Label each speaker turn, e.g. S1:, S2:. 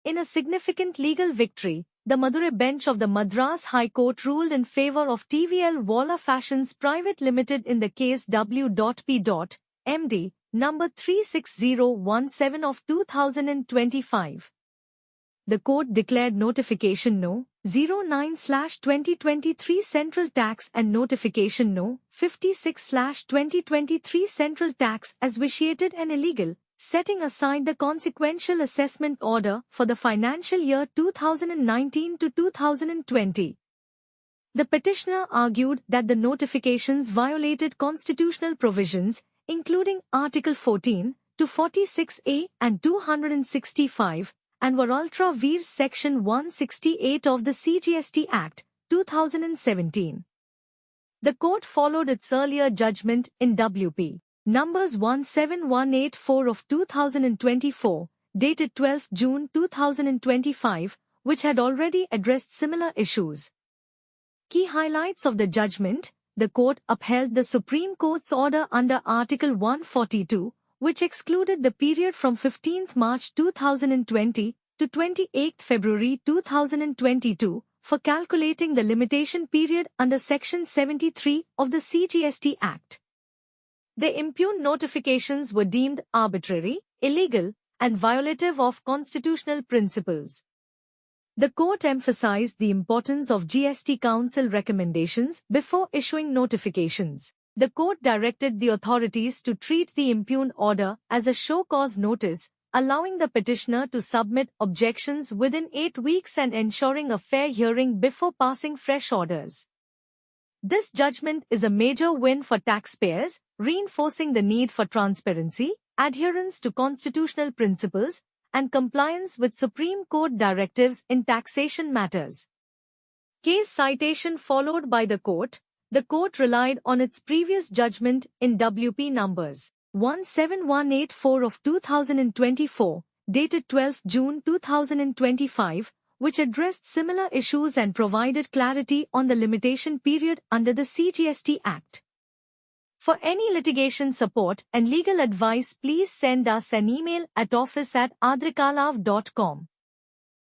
S1: In a significant legal victory, the Madurai bench of the Madras High Court ruled in favor of TVL Walla Fashions Private Limited in the case W.P.M.D. number 36017 of 2025. The court declared Notification No. 09/2023 Central Tax and Notification No. 56/2023 Central Tax as vitiated and illegal, setting aside the consequential assessment order for the financial year 2019 to 2020. The petitioner argued that the notifications violated constitutional provisions, including Article 14 to 46A and 265, and were ultra vires Section 168 of the CGST Act, 2017. The court followed its earlier judgment in WP. Numbers 17184 of 2024, dated 12 June 2025, which had already addressed similar issues. Key highlights of the judgment: the court upheld the Supreme Court's order under Article 142, which excluded the period from 15 March 2020 to 28 February 2022 for calculating the limitation period under Section 73 of the CGST Act. The impugned notifications were deemed arbitrary, illegal, and violative of constitutional principles. The court emphasized the importance of GST Council recommendations before issuing notifications. The court directed the authorities to treat the impugned order as a show cause notice, allowing the petitioner to submit objections within 8 weeks and ensuring a fair hearing before passing fresh orders. This judgment is a major win for taxpayers, reinforcing the need for transparency, adherence to constitutional principles, and compliance with Supreme Court directives in taxation matters. Case citation followed by the court. The court relied on its previous judgment in WP numbers 17184 of 2024, dated 12 June 2025, which addressed similar issues and provided clarity on the limitation period under the CGST Act. For any litigation support and legal advice, please send us an email at office@adrikalav.com.